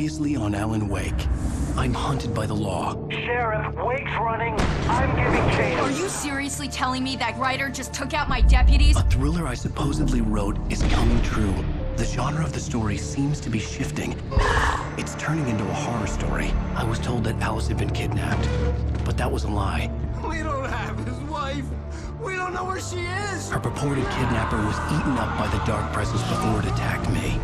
Previously on Alan Wake. I'm hunted by the law. Sheriff, Wake's running. I'm giving chase. Are you seriously telling me that writer just took out my deputies? A thriller I supposedly wrote is coming true. The genre of the story seems to be shifting. It's turning into a horror story. I was told that Alice had been kidnapped, but that was a lie. We don't have his wife. We don't know where she is. Her purported kidnapper was eaten up by the dark presence before it attacked me.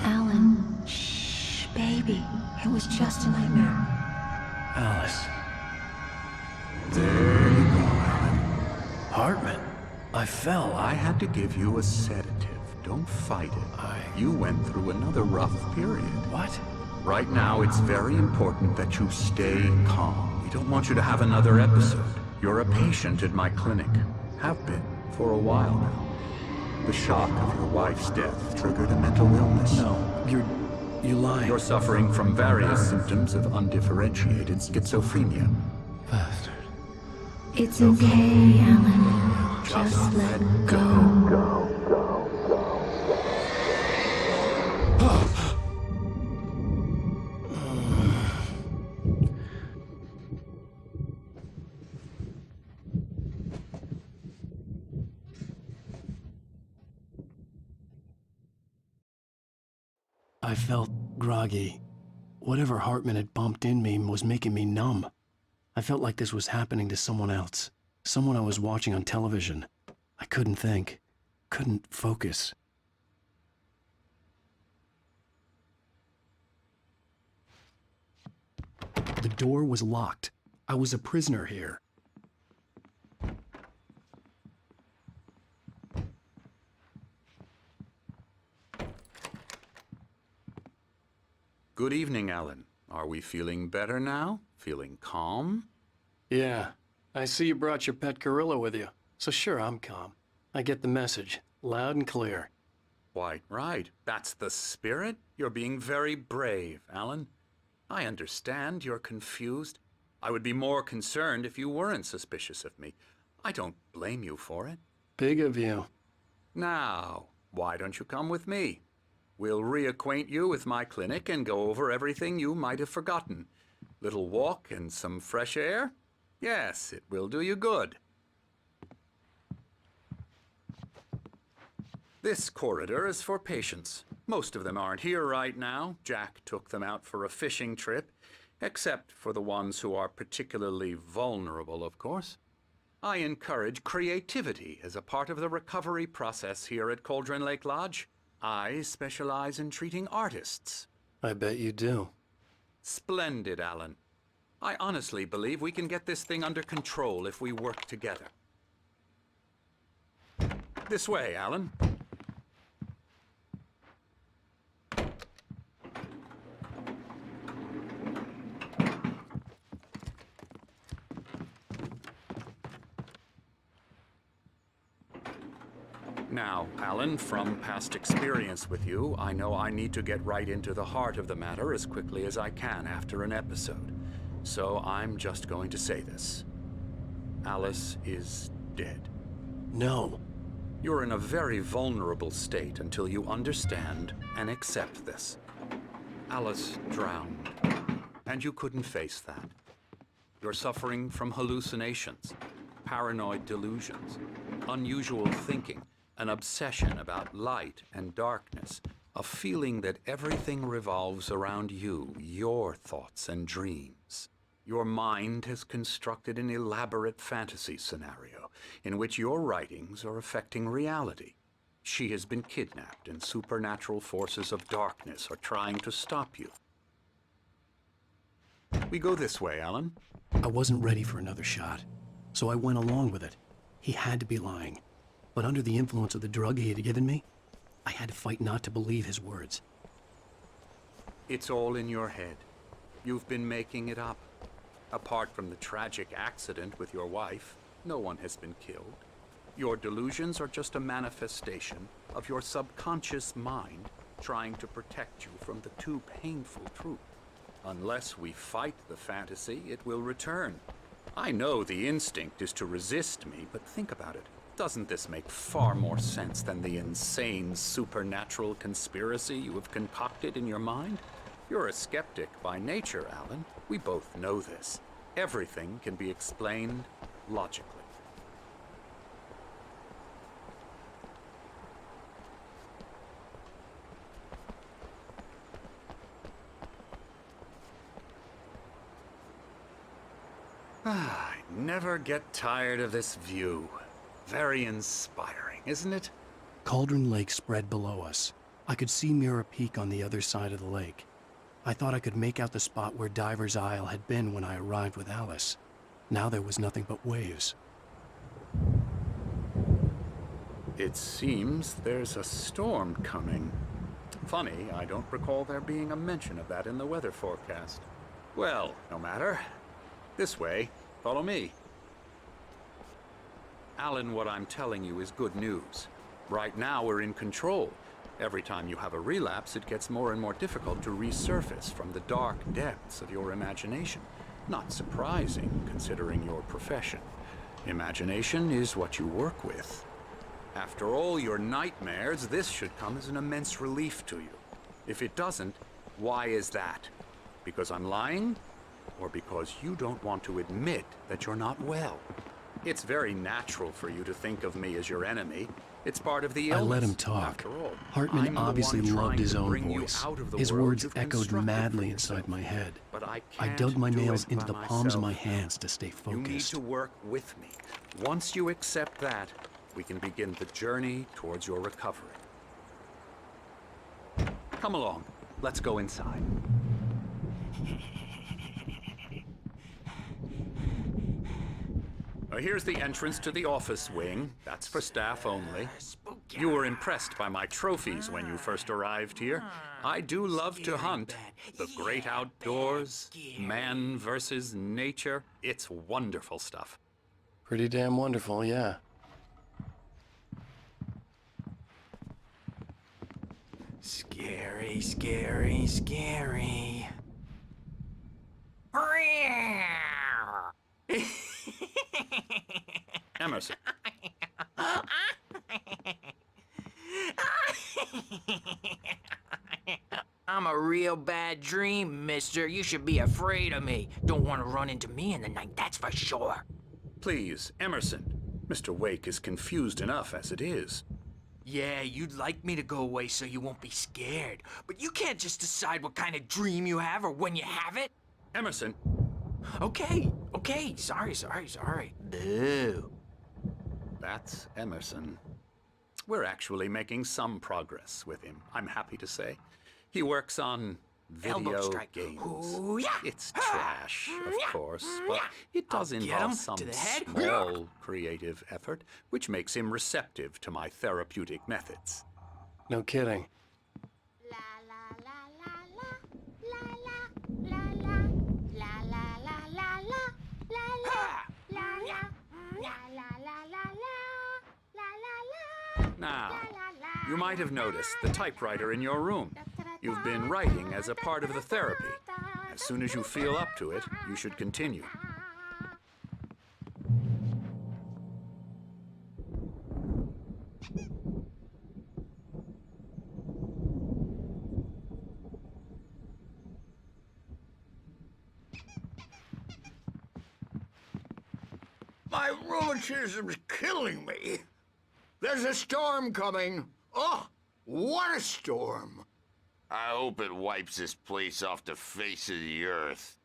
Alan, shh, baby. It was just a nightmare. Alice. There you go, Alan. Hartman. I fell. I had to give you a sedative. Don't fight it. You went through another rough period. What? Right now, it's very important that you stay calm. We don't want you to have another episode. You're a patient at my clinic. Have been for a while now. The shock of your wife's death triggered a mental illness. No, you lied. You're suffering from various symptoms of undifferentiated schizophrenia. Bastard. It's okay, Alan. Just let go. I felt groggy. Whatever Hartman had bumped in me was making me numb. I felt like this was happening to someone else. Someone I was watching on television. I couldn't think. Couldn't focus. The door was locked. I was a prisoner here. Good evening, Alan. Are we feeling better now? Feeling calm? Yeah. I see you brought your pet gorilla with you. So sure, I'm calm. I get the message. Loud and clear. Quite right. That's the spirit. You're being very brave, Alan. I understand you're confused. I would be more concerned if you weren't suspicious of me. I don't blame you for it. Big of you. Now, why don't you come with me? We'll reacquaint you with my clinic and go over everything you might have forgotten. Little walk and some fresh air? Yes, it will do you good. This corridor is for patients. Most of them aren't here right now. Jack took them out for a fishing trip, except for the ones who are particularly vulnerable, of course. I encourage creativity as a part of the recovery process here at Cauldron Lake Lodge. I specialize in treating artists. I bet you do. Splendid, Alan. I honestly believe we can get this thing under control if we work together. This way, Alan. Now, Alan, from past experience with you, I know I need to get right into the heart of the matter as quickly as I can after an episode. So I'm just going to say this. Alice is dead. No. You're in a very vulnerable state until you understand and accept this. Alice drowned, and you couldn't face that. You're suffering from hallucinations, paranoid delusions, unusual thinking, an obsession about light and darkness, a feeling that everything revolves around you, your thoughts and dreams. Your mind has constructed an elaborate fantasy scenario in which your writings are affecting reality. She has been kidnapped and supernatural forces of darkness are trying to stop you. We go this way, Alan. I wasn't ready for another shot, so I went along with it. He had to be lying. But under the influence of the drug he had given me, I had to fight not to believe his words. It's all in your head. You've been making it up. Apart from the tragic accident with your wife, no one has been killed. Your delusions are just a manifestation of your subconscious mind trying to protect you from the too painful truth. Unless we fight the fantasy, it will return. I know the instinct is to resist me, but think about it. Doesn't this make far more sense than the insane supernatural conspiracy you have concocted in your mind? You're a skeptic by nature, Alan. We both know this. Everything can be explained logically. I never get tired of this view. Very inspiring, isn't it? Cauldron Lake spread below us. I could see Mirror Peak on the other side of the lake. I thought I could make out the spot where Diver's Isle had been when I arrived with Alice. Now there was nothing but waves. It seems there's a storm coming. Funny, I don't recall there being a mention of that in the weather forecast. Well, no matter. This way. Follow me. Alan, what I'm telling you is good news. Right now, we're in control. Every time you have a relapse, it gets more and more difficult to resurface from the dark depths of your imagination. Not surprising, considering your profession. Imagination is what you work with. After all your nightmares, this should come as an immense relief to you. If it doesn't, why is that? Because I'm lying? Or because you don't want to admit that you're not well? It's very natural for you to think of me as your enemy. It's part of the illness. I let him talk. After all, Hartman I'm the obviously one loved trying his to own bring you voice. out of the His world words you've echoed constructed madly for inside yourself. my head. But I I can't dug my do nails it into by the palms of my myself. hands to stay You need focused. to work with me. Once you accept that, we can begin the journey towards your recovery. Come along. Let's go inside. Here's the entrance to the office wing. That's for staff only. You were impressed by my trophies when you first arrived here. I do love to hunt. The great outdoors, man versus nature. It's wonderful stuff. Pretty damn wonderful, yeah. Scary, scary, scary. Emerson. I'm a real bad dream, mister. You should be afraid of me. Don't want to run into me in the night, that's for sure. Please, Emerson. Mr. Wake is confused enough as it is. Yeah, you'd like me to go away so you won't be scared. But you can't just decide what kind of dream you have or when you have it. Emerson. Okay, sorry. Boo. That's Emerson. We're actually making some progress with him, I'm happy to say. He works on Elbow video strike. games. Ooh, yeah. It's trash, of course, but it does I'll get involve him some to the head. small creative effort, which makes him receptive to my therapeutic methods. No kidding. Now, you might have noticed the typewriter in your room. You've been writing as a part of the therapy. As soon as you feel up to it, you should continue. My rheumatism's killing me. There's a storm coming. Oh, what a storm. I hope it wipes this place off the face of the earth.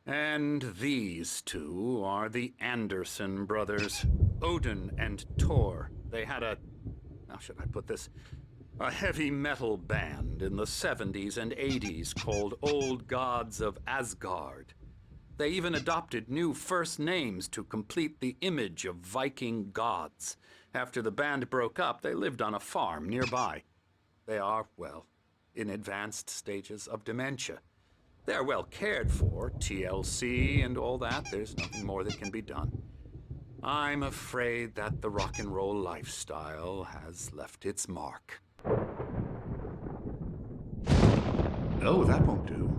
And these two are the Anderson brothers, Odin and Thor. They had how should I put this? A heavy metal band in the 70s and 80s called Old Gods of Asgard. They even adopted new first names to complete the image of Viking gods. After the band broke up, they lived on a farm nearby. They are, well, in advanced stages of dementia. They're well cared for, TLC and all that. There's nothing more that can be done. I'm afraid that the rock and roll lifestyle has left its mark. Oh, that won't do.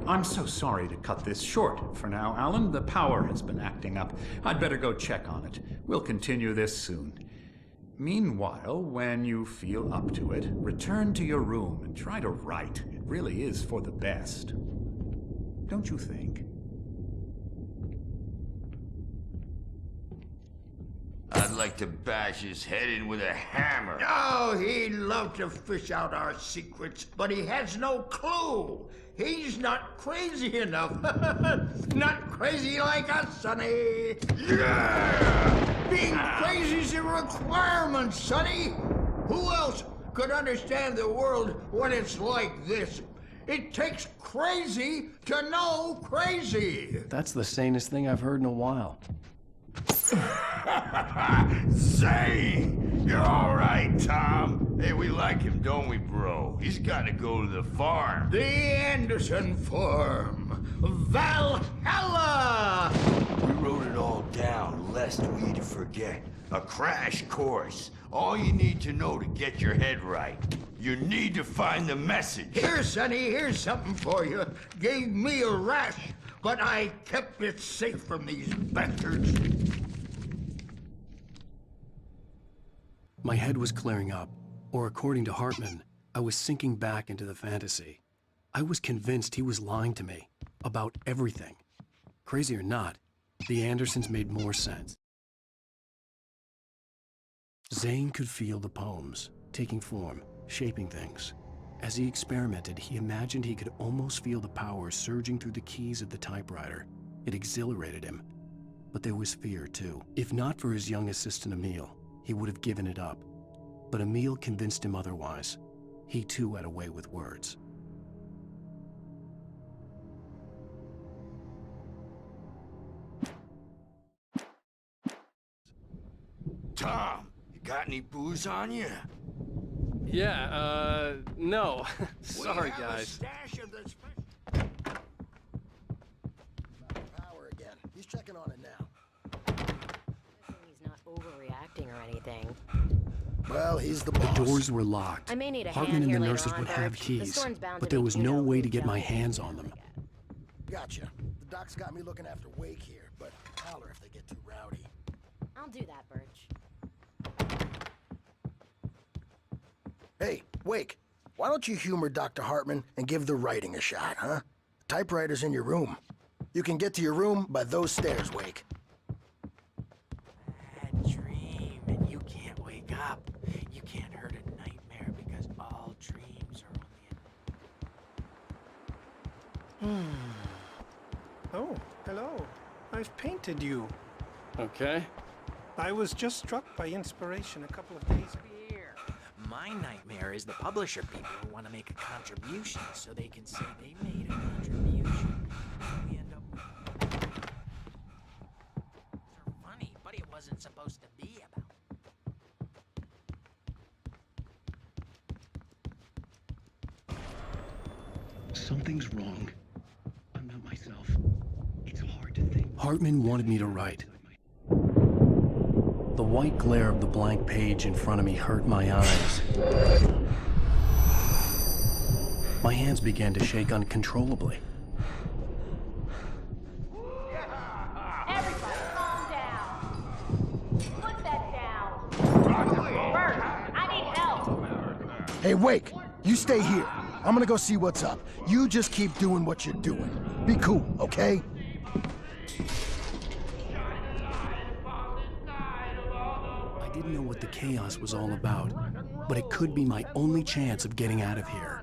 I'm so sorry to cut this short for now, Alan. The power has been acting up. I'd better go check on it. We'll continue this soon. Meanwhile, when you feel up to it, return to your room and try to write. It really is for the best. Don't you think? I'd like to bash his head in with a hammer. Oh, he'd love to fish out our secrets, but he has no clue. He's not crazy enough. Not crazy like us, Sonny. Yeah! Being crazy's a requirement, Sonny. Who else could understand the world when it's like this? It takes crazy to know crazy. That's the sanest thing I've heard in a while. Zane! You're all right, Tom. Hey, we like him, don't we, bro? He's got to go to the farm. The Anderson Farm. Valhalla! We wrote it all down, lest we forget. A crash course. All you need to know to get your head right. You need to find the message. Here, Sonny, here's something for you. Gave me a rash, but I kept it safe from these bastards. My head was clearing up, or according to Hartman, I was sinking back into the fantasy. I was convinced he was lying to me about everything. Crazy or not, the Andersons made more sense. Zane could feel the poems, taking form, shaping things. As he experimented, he imagined he could almost feel the power surging through the keys of the typewriter. It exhilarated him. But there was fear, too. If not for his young assistant, Emil, he would have given it up. But Emil convinced him otherwise. He too had a way with words. Tom, you got any booze on you? Yeah, no. Sorry, We have a guys. stash of the Power again. He's checking on it now. He's not overreacting or anything. Well, he's the boss. The doors were locked. I may need a Hartman hand and here the later nurses on, would have Birch. The keys, storm's bound but to there make was you no know way who to get my jumped hands in. on them. Gotcha. The doc's got me looking after Wake here, but holler if they get too rowdy. I'll do that, Birch. Hey, Wake, why don't you humor Dr. Hartman and give the writing a shot, huh? The typewriter's in your room. You can get to your room by those stairs, Wake. Bad dream, and you can't wake up. You can't hurt a nightmare because all dreams are only Oh, hello. I've painted you. Okay. I was just struck by inspiration a couple of days ago. here. My nightmare is the publisher people who want to make a contribution so they can say they made a contribution. We end up with... They're funny, but it wasn't supposed to be about. Something's wrong. I'm not myself. It's hard to think. Hartman wanted me to write. The white glare of the blank page in front of me hurt my eyes. My hands began to shake uncontrollably. Everybody, calm down. Put that down. Bert, I need help. Hey, Wake, you stay here. I'm gonna go see what's up. You just keep doing what you're doing. Be cool, okay? I didn't know what the chaos was all about, but it could be my only chance of getting out of here.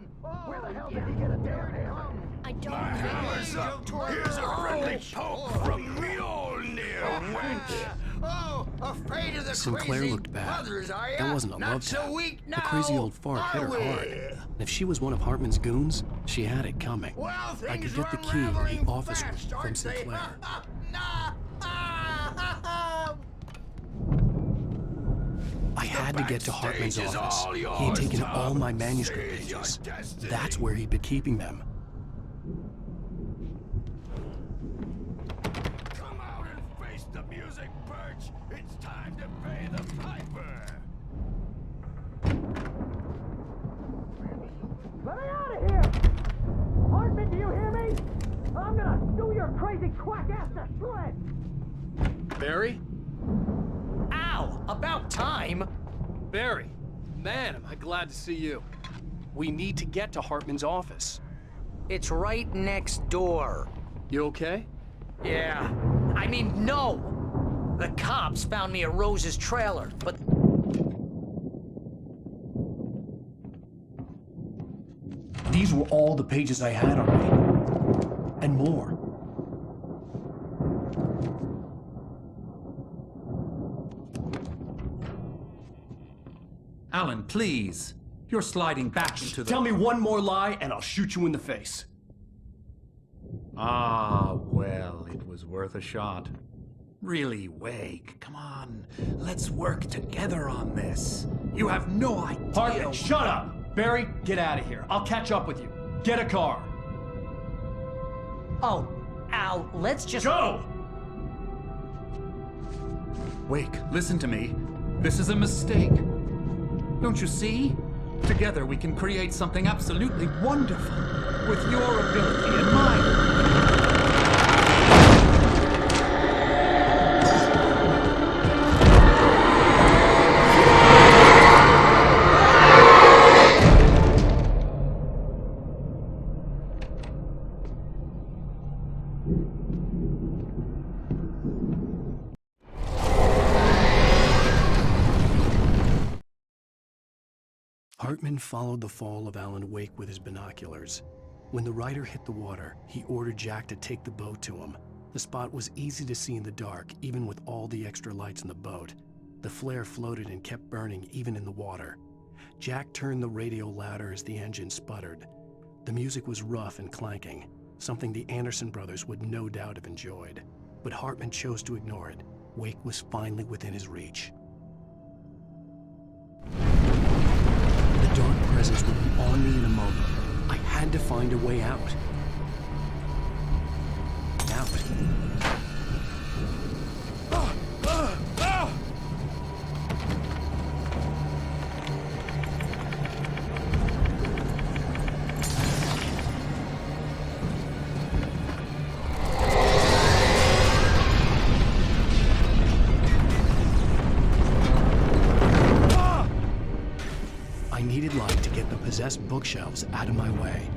I don't Hammer's up. Here's a friendly poke from Mjolnir, wench. Oh, afraid of the Sinclair crazy looked bad. brothers, are ya? That wasn't a Not love so tap. weak The now, crazy old fart hit her are we? hard. And if she was one of Hartman's goons, she had it coming. Well, I could things get the are key in unraveling the office fast, from aren't they? Sinclair. I had to get to Hartman's backstage is office. all He had yours, taken Tom. all my manuscript Seize your pages. destiny. That's where he'd been keeping them. Come out and face the music, Birch. It's time to pay the piper. Let me out of here! Hartman, do you hear me? your crazy quack-ass to shreds! Barry? Ow! About time! Barry! Man, am I glad to see you. We need to get to Hartman's office. It's right next door. You okay? Yeah. I mean, no! The cops found me at Rose's trailer, but... These were all the pages I had on me. And more. Alan, please. You're sliding back into the... Tell me one more lie and I'll shoot you in the face. Ah, well, it was worth a shot. Really, Wake, come on. Let's work together on this. You have no idea... Hartman, shut up! Barry, get out of here. I'll catch up with you. Get a car. Oh, Al, let's just... Go! Wake, listen to me. This is a mistake. Don't you see? Together we can create something absolutely wonderful. With your ability and mine. Hartman followed the fall of Alan Wake with his binoculars. When the rider hit the water, he ordered Jack to take the boat to him. The spot was easy to see in the dark, even with all the extra lights in the boat. The flare floated and kept burning even in the water. Jack turned the radio louder as the engine sputtered. The music was rough and clanking, something the Anderson brothers would no doubt have enjoyed. But Hartman chose to ignore it. Wake was finally within his reach. The dark presence would be on me in a moment. I had to find a way out. I needed light to get the possessed bookshelves out of my way.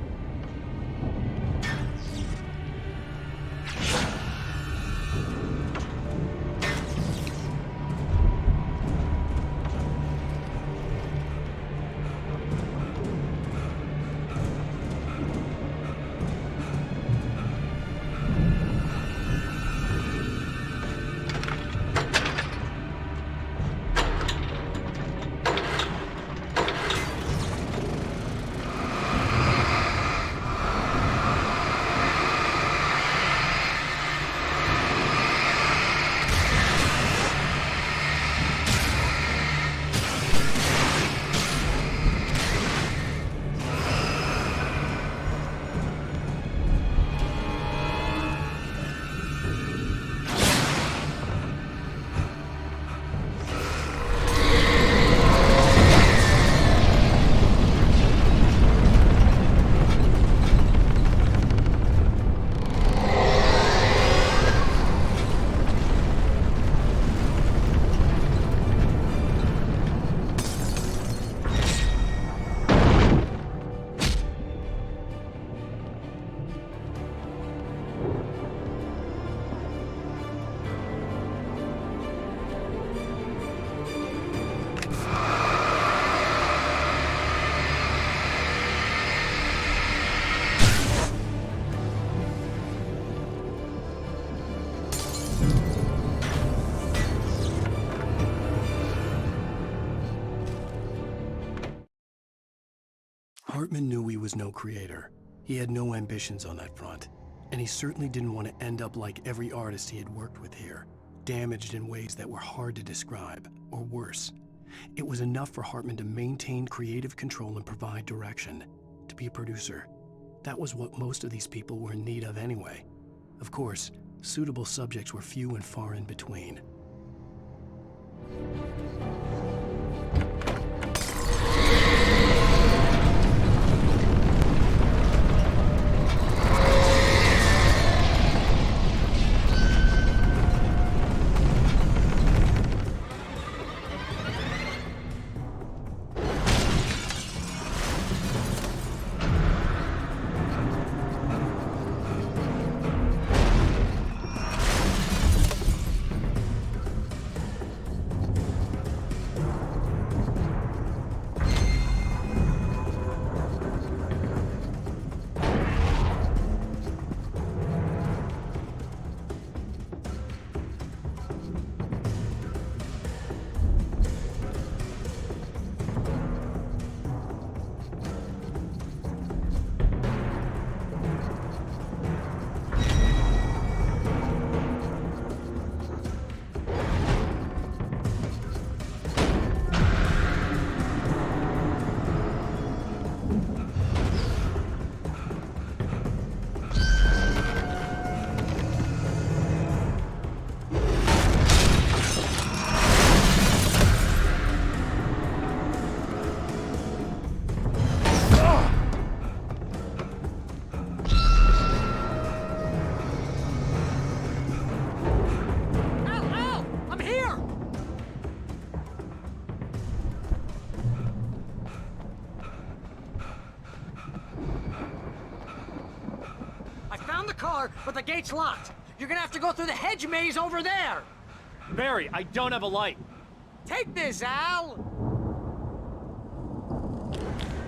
Hartman knew he was no creator. He had no ambitions on that front, and he certainly didn't want to end up like every artist he had worked with here, damaged in ways that were hard to describe, or worse. It was enough for Hartman to maintain creative control and provide direction, to be a producer. That was what most of these people were in need of anyway. Of course, suitable subjects were few and far in between. car, but the gate's locked. You're gonna have to go through the hedge maze over there. Barry, I don't have a light. Take this, Al!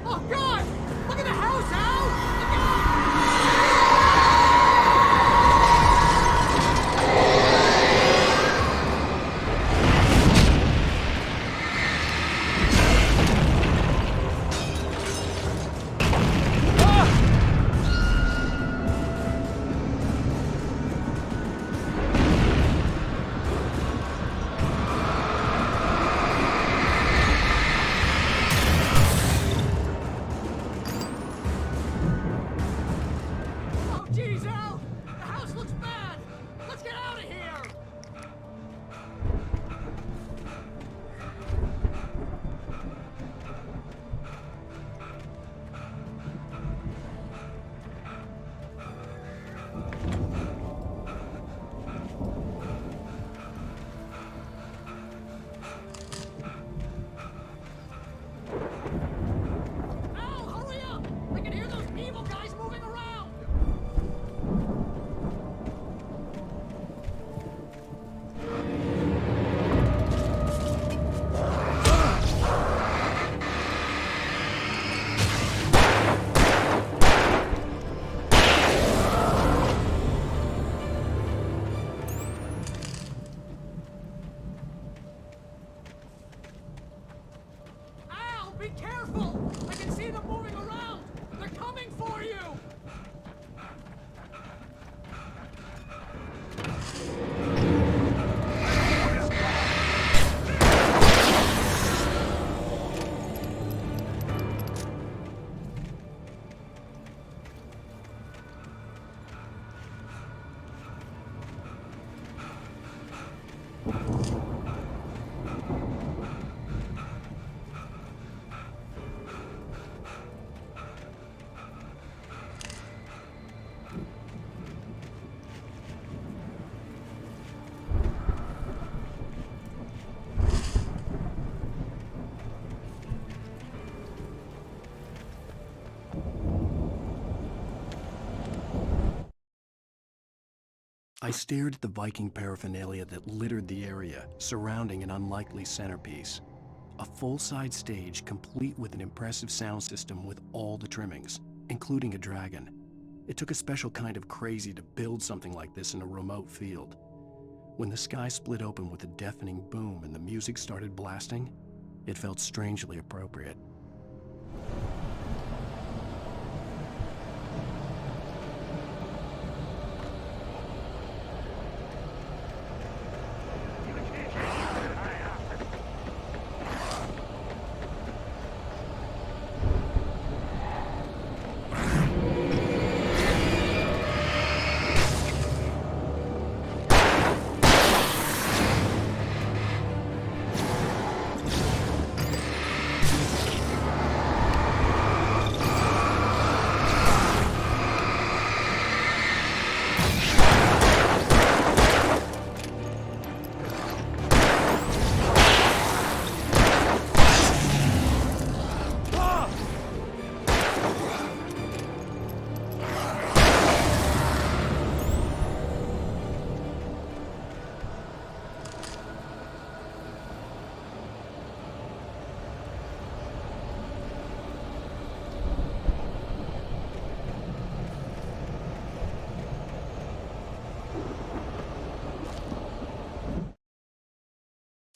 Oh, God! Look at the house, Al! Look out! Oh, geez, Al! The house looks bad! Let's get out of here! Al, hurry up! I can hear those evil guys moving around! Al, be careful! I can see them moving around! They're coming for you! I stared at the Viking paraphernalia that littered the area, surrounding an unlikely centerpiece. A full-size stage complete with an impressive sound system with all the trimmings, including a dragon. It took a special kind of crazy to build something like this in a remote field. When the sky split open with a deafening boom and the music started blasting, it felt strangely appropriate.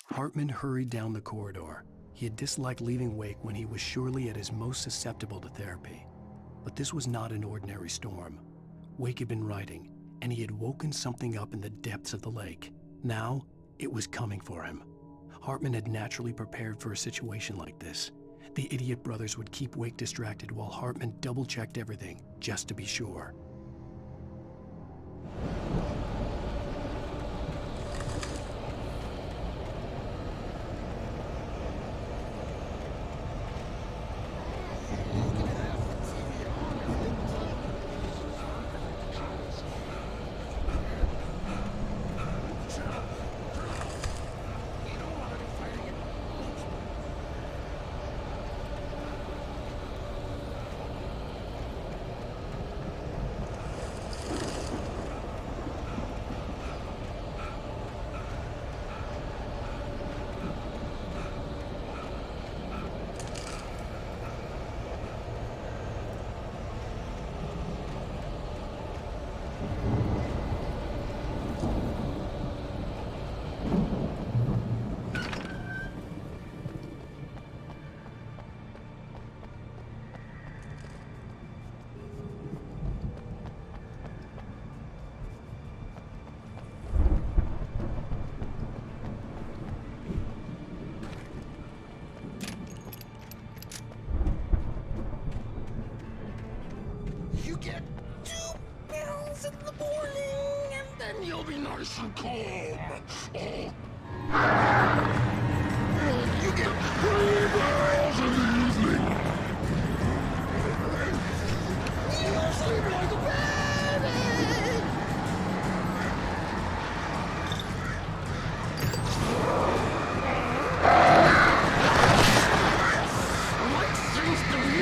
Hartman hurried down the corridor. He had disliked leaving Wake when he was surely at his most susceptible to therapy. But this was not an ordinary storm. Wake had been writing, and he had woken something up in the depths of the lake. Now, it was coming for him. Hartman had naturally prepared for a situation like this. The idiot brothers would keep Wake distracted while Hartman double-checked everything, just to be sure. You get 2 pills in the morning, and then you'll be nice and calm. You get 3 pills in the evening. You sleep like a baby. What seems to be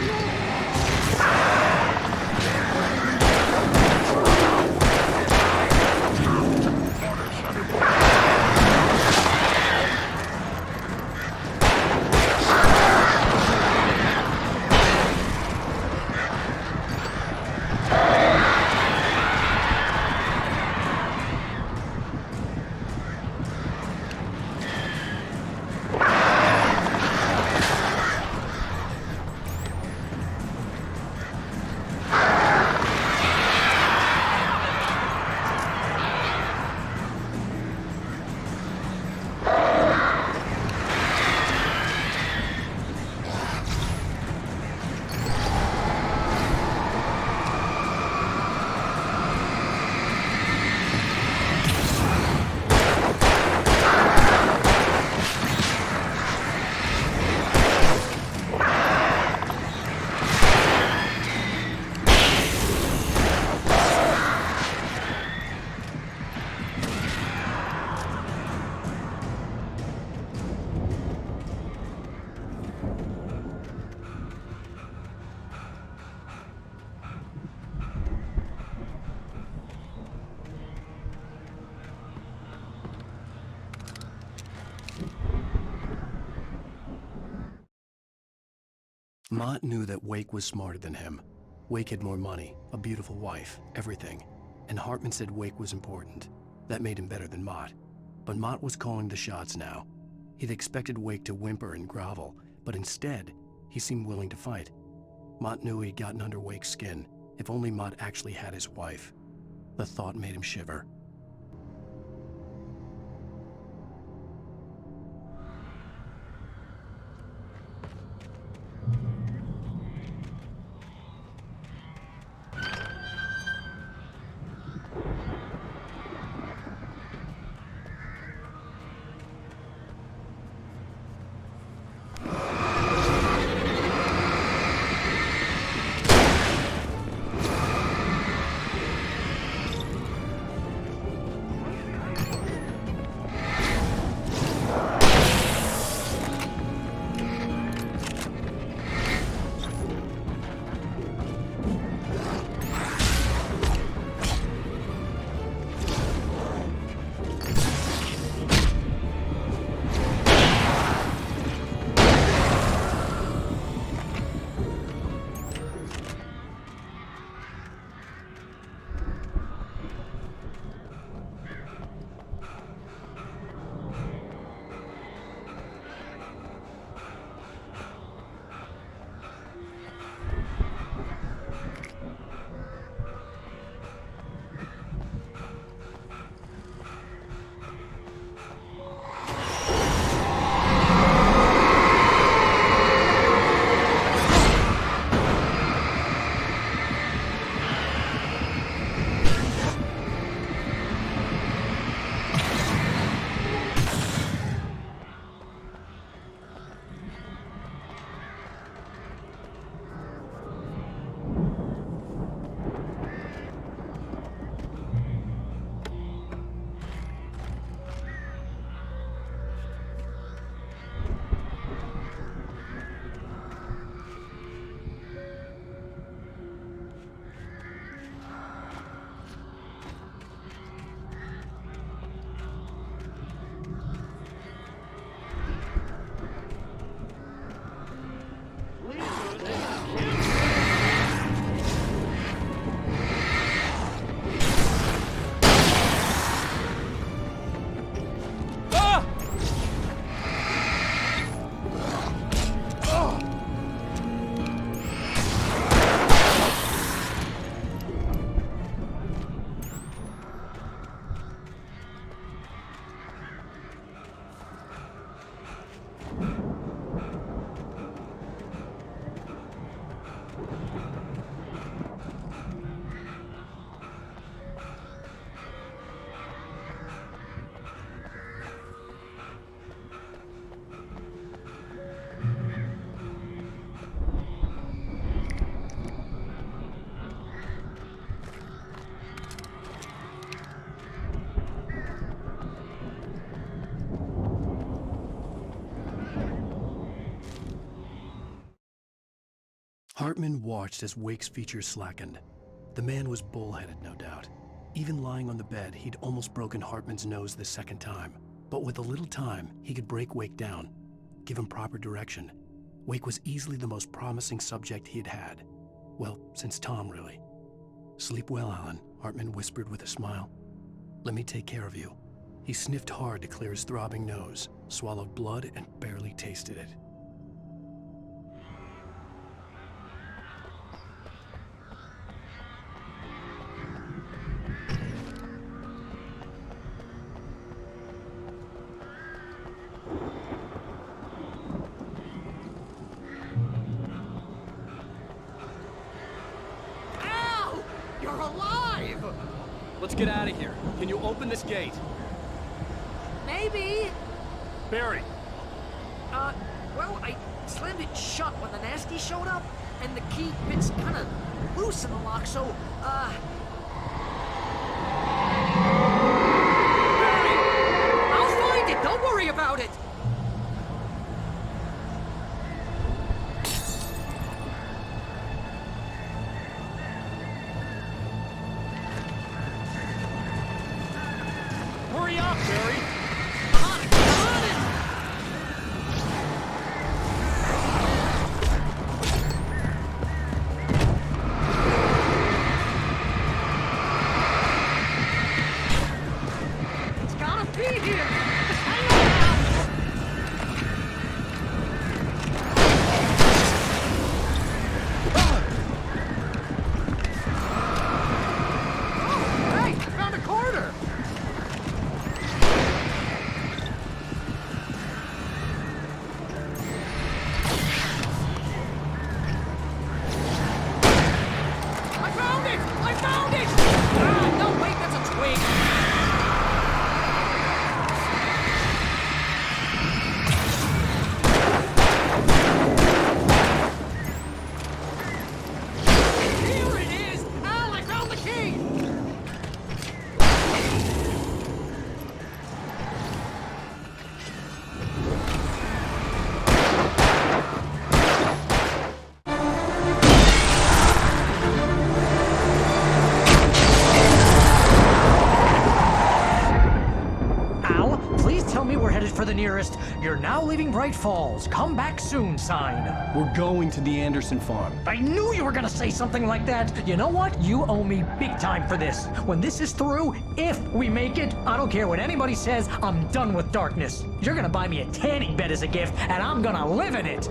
Mott knew that Wake was smarter than him. Wake had more money, a beautiful wife, everything. And Hartman said Wake was important. That made him better than Mott. But Mott was calling the shots now. He'd expected Wake to whimper and grovel, but instead, he seemed willing to fight. Mott knew he'd gotten under Wake's skin. If only Mott actually had his wife. The thought made him shiver. Hartman watched as Wake's features slackened. The man was bullheaded, no doubt. Even lying on the bed, he'd almost broken Hartman's nose the second time. But with a little time, he could break Wake down, give him proper direction. Wake was easily the most promising subject he had had. Well, since Tom, really. "Sleep well, Alan," Hartman whispered with a smile. "Let me take care of you." He sniffed hard to clear his throbbing nose, swallowed blood, and barely tasted it. Al! You're alive! Let's get out of here. Can you open this gate? Maybe. Barry! Well, I slammed it shut when the nasty showed up, and the key fits kind of loose in the lock, so, Barry! I'll find it! Don't worry about it! Hurry up, Barry! For the nearest, "You're now leaving Bright Falls. Come back soon" sign. We're going to the Anderson farm. I knew you were gonna say something like that. You know what? You owe me big time for this. When this is through, if we make it, I don't care what anybody says, I'm done with darkness. You're gonna buy me a tanning bed as a gift, and I'm gonna live in it.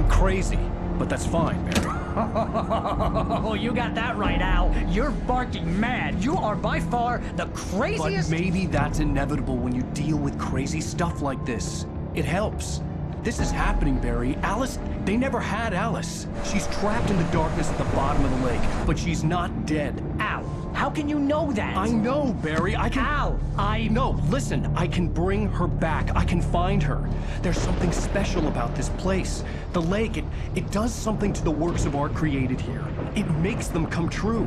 Crazy, but that's fine, Barry. Oh, you got that right, Al. You're barking mad. You are by far the craziest... But maybe that's inevitable when you deal with crazy stuff like this. It helps. This is happening, Barry. Alice, they never had Alice. She's trapped in the darkness at the bottom of the lake, but she's not dead. Al, how can you know that? I know, Barry. I can... Al, No, listen. I can bring her back. I can find her. There's something special about this place. The lake, it does something to the works of art created here. It makes them come true.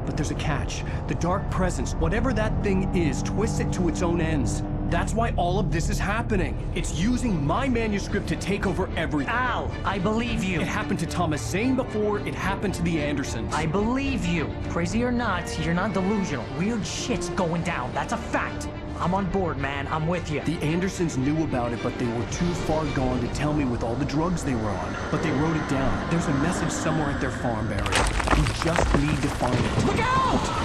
But there's a catch. The dark presence, whatever that thing is, twists it to its own ends. That's why all of this is happening. It's using my manuscript to take over everything. Al, I believe you. It happened to Thomas Zane before, it happened to the Andersons. I believe you. Crazy or not, you're not delusional. Weird shit's going down. That's a fact. I'm on board, man. I'm with you. The Andersons knew about it, but they were too far gone to tell me with all the drugs they were on. But they wrote it down. There's a message somewhere at their farm, Barry. We just need to find it. Look out!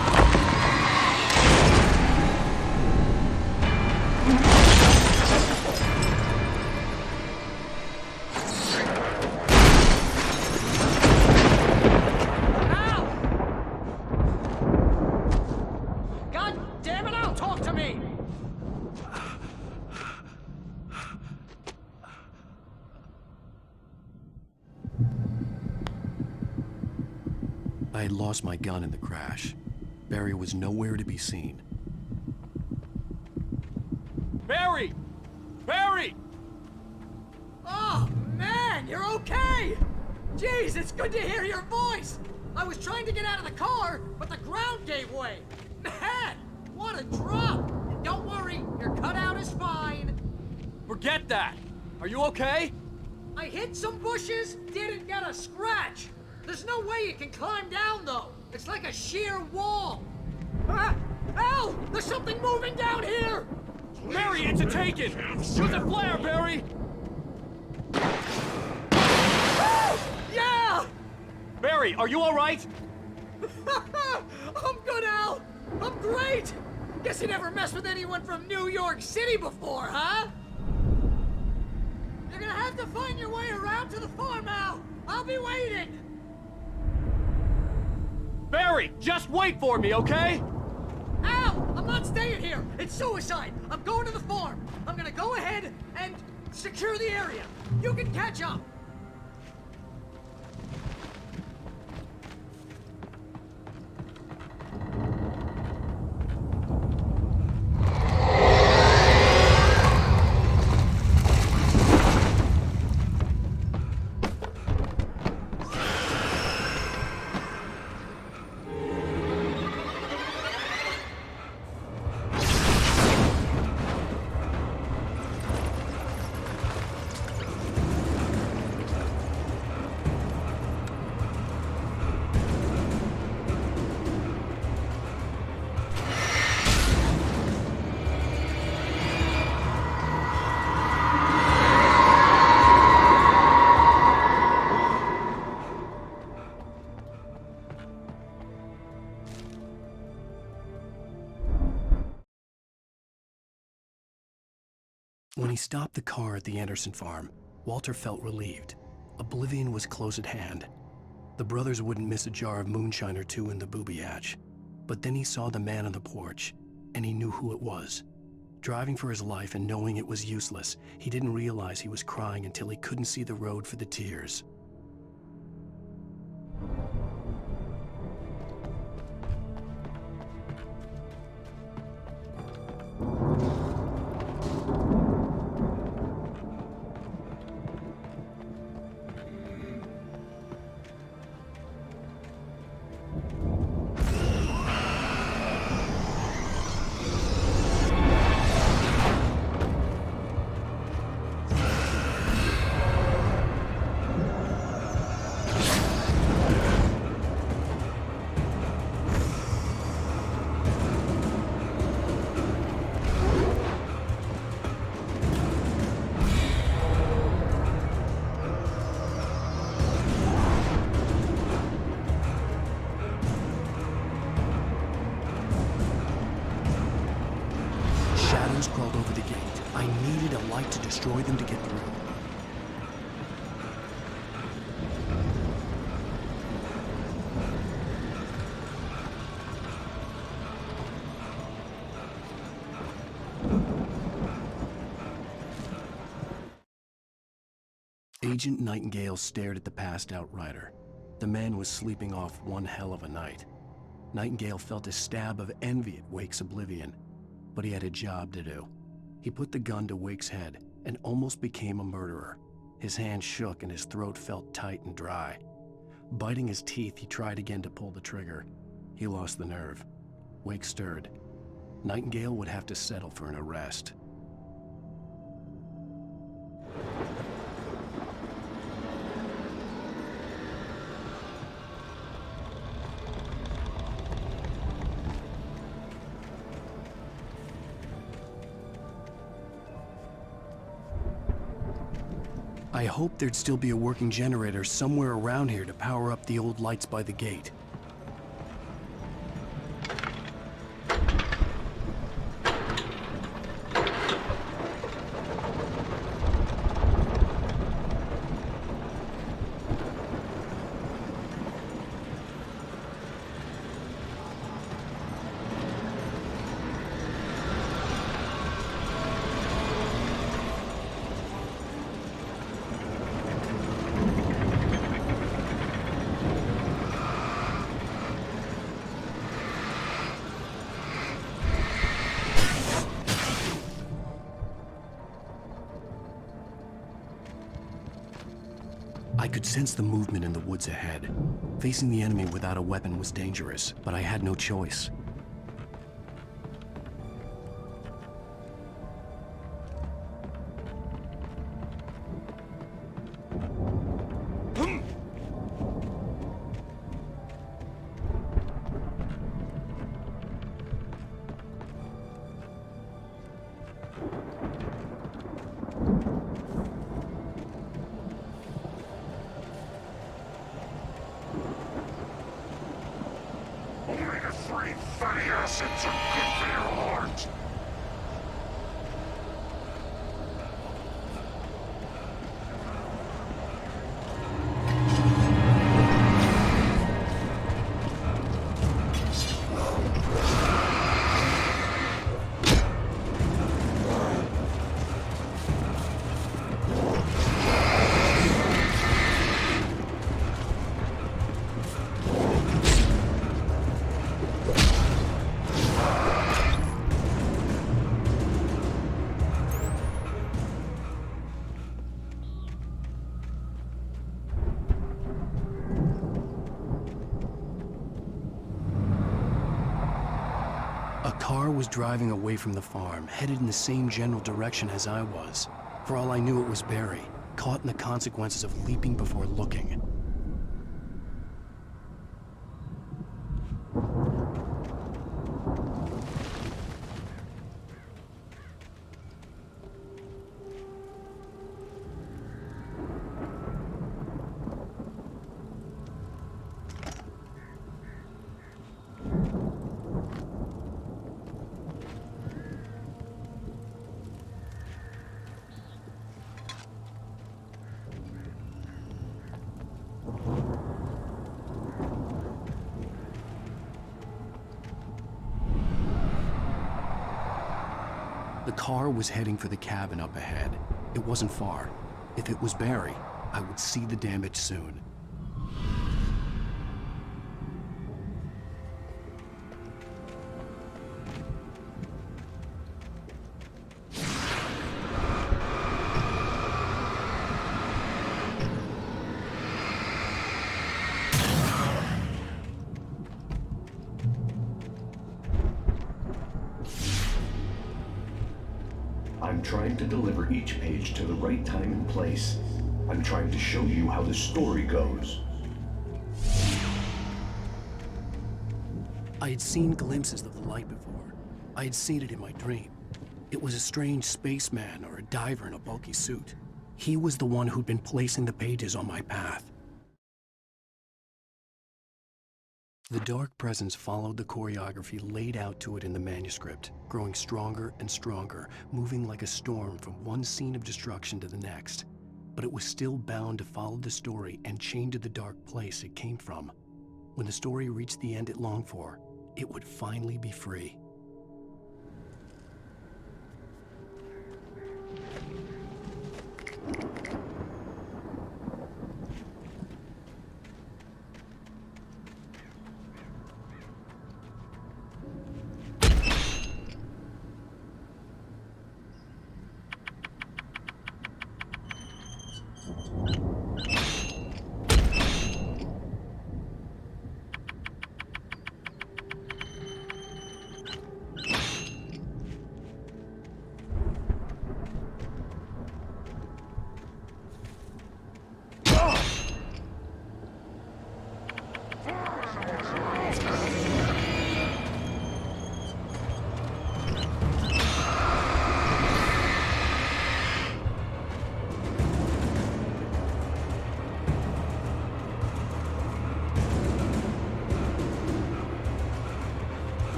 I had lost my gun in the crash. Barry was nowhere to be seen. Barry! you're okay! Jeez, it's good to hear your voice! I was trying to get out of the car, but the ground gave way. Man, what a drop! And don't worry, your cutout is fine. Forget that! Are you okay? I hit some bushes, didn't get a scratch. There's no way you can climb down, though. It's like a sheer wall. Ah! Al! There's something moving down here! Barry, it's a taken! Use a flare, Barry! Yeah! Barry, are you alright? I'm good, Al! I'm great! Guess you never messed with anyone from New York City before, huh? You're gonna have to find your way around to the farm, Al! I'll be waiting! Barry, just wait for me, okay? Al! I'm not staying here! It's suicide! I'm going to the farm! I'm gonna go ahead and secure the area! You can catch up! When he stopped the car at the Anderson farm, Walter felt relieved. Oblivion was close at hand. The brothers wouldn't miss a jar of moonshine or two in the booby hatch. But then he saw the man on the porch, and he knew who it was. Driving for his life and knowing it was useless, he didn't realize he was crying until he couldn't see the road for the tears. Crawled over the gate. I needed a light to destroy them to get through. Agent Nightingale stared at the passed-out rider. The man was sleeping off one hell of a night. Nightingale felt a stab of envy at Wake's oblivion, but he had a job to do. He put the gun to Wake's head and almost became a murderer. His hand shook and his throat felt tight and dry. Biting his teeth, he tried again to pull the trigger. He lost the nerve. Wake stirred. Nightingale would have to settle for an arrest. I hoped there'd still be a working generator somewhere around here to power up the old lights by the gate. I could sense the movement in the woods ahead. Facing the enemy without a weapon was dangerous, but I had no choice. A car was driving away from the farm, headed in the same general direction as I was. For all I knew, it was Barry, caught in the consequences of leaping before looking. The car was heading for the cabin up ahead. It wasn't far. If it was Barry, I would see the damage soon. I'm trying to deliver each page to the right time and place. I'm trying to show you how the story goes. I had seen glimpses of the light before. I had seen it in my dream. It was a strange spaceman or a diver in a bulky suit. He was the one who'd been placing the pages on my path. The dark presence followed the choreography laid out to it in the manuscript, growing stronger and stronger, moving like a storm from one scene of destruction to the next. But it was still bound to follow the story and chained to the dark place it came from. When the story reached the end it longed for, it would finally be free.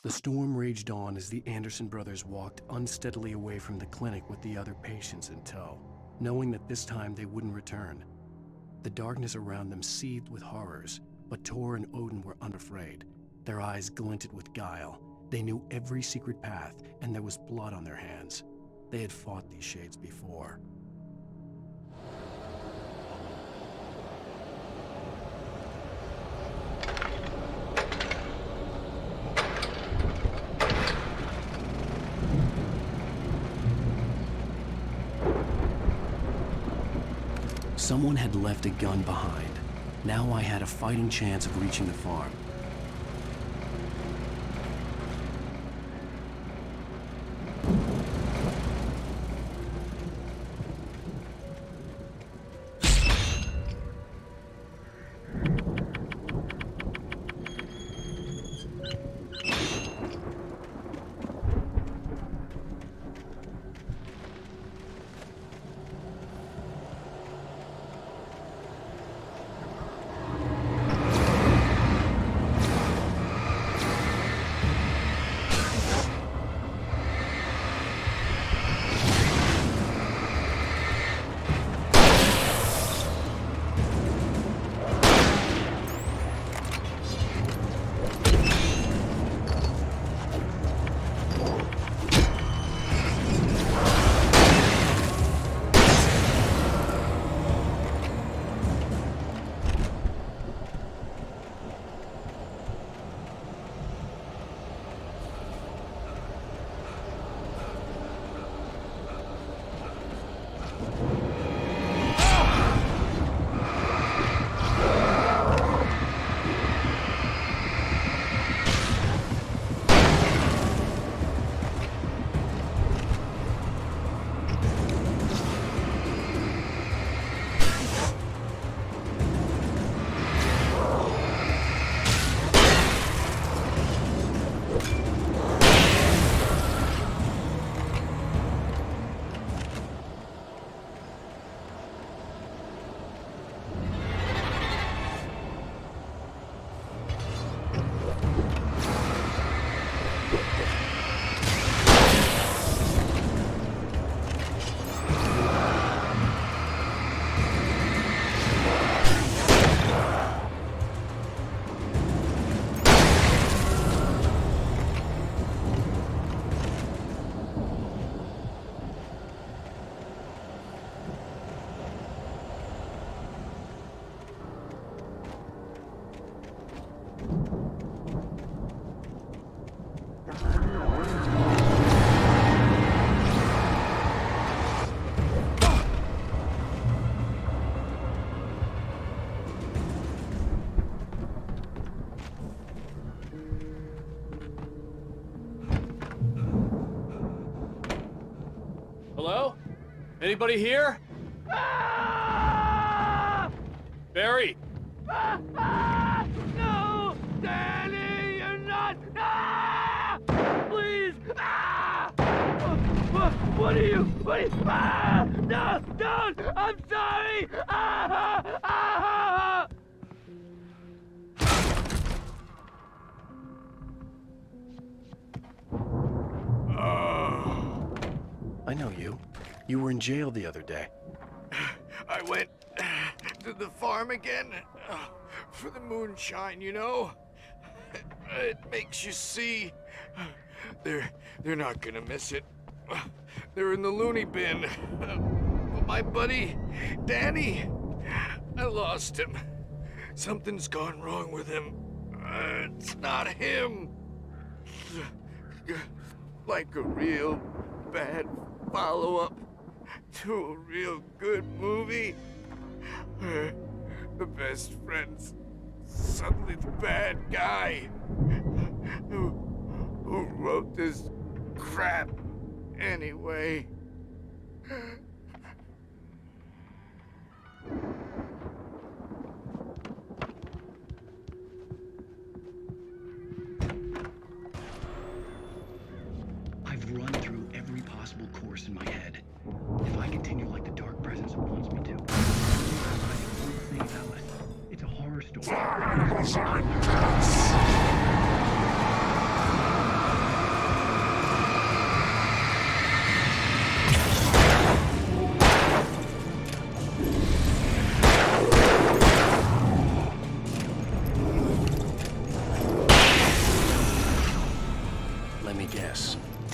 The storm raged on as the Anderson brothers walked unsteadily away from the clinic with the other patients in tow, knowing that this time they wouldn't return. The darkness around them seethed with horrors, But Tor and Odin were unafraid. Their eyes glinted with guile. They knew every secret path, and there was blood on their hands. They had fought these shades before. Someone had left a gun behind. Now I had a fighting chance of reaching the farm. Hello? Anybody here? Barry! No! Danny, you're not! Please! What are you? No! Don't! I'm sorry! I know you. You were in jail the other day. I went to the farm again for the moonshine, you know? It makes you see. They're not gonna miss it. They're in the loony bin. But my buddy, Danny, I lost him. Something's gone wrong with him. It's not him. Like a real bad follow-up to a real good movie where the best friend's suddenly the bad guy who wrote this crap anyway. I've run through every possible course in my head. If I continue like the Dark Presence wants me to, I won't save Alice. It's a horror story.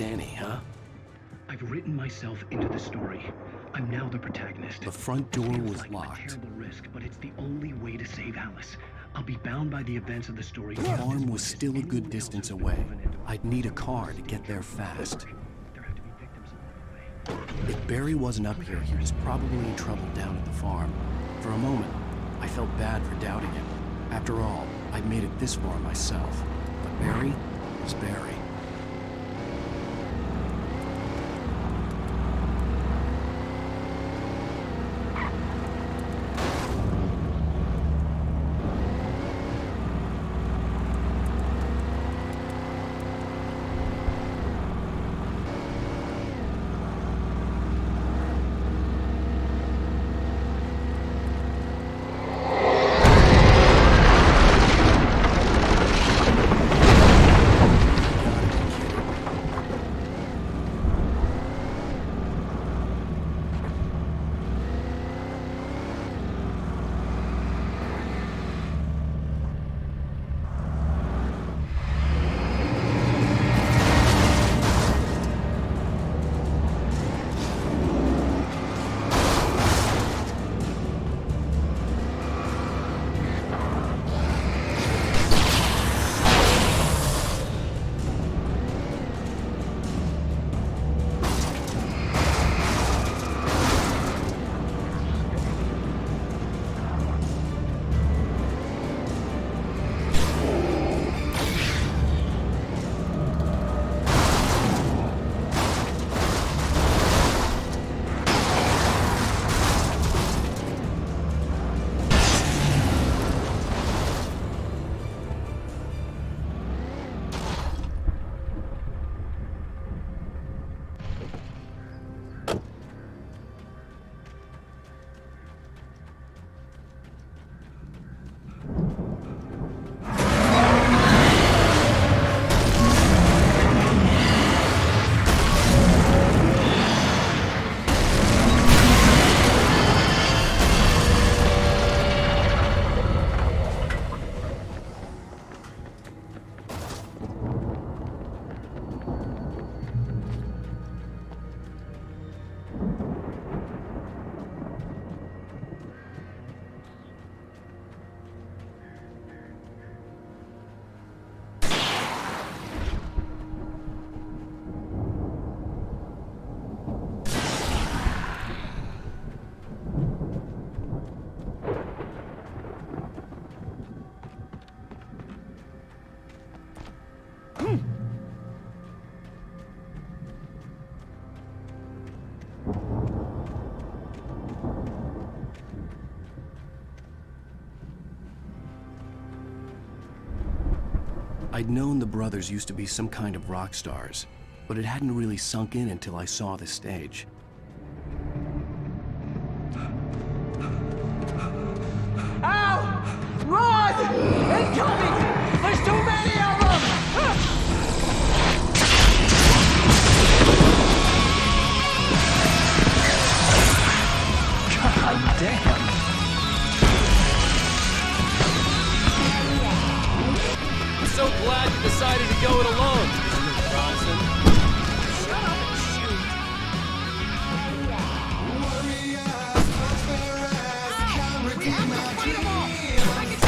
Danny, huh? I've written myself into the story. I'm now the protagonist. The front door Feels was like locked. a terrible risk, but it's the only way to save Alice. I'll be bound by the events of the story. The farm was still a good distance away. I'd need a car to get there fast. If Barry wasn't up here, he was probably in trouble down at the farm. For a moment, I felt bad for doubting him. After all, I'd made it this far myself. But Barry was Barry. I'd known the brothers used to be some kind of rock stars, but it hadn't really sunk in until I saw the stage. Al! Run! Incoming! There's too many of them! God damn. I'm so glad you decided to go it alone, Mr. Bronson. Shut up and shoot. We have to fight them all! I can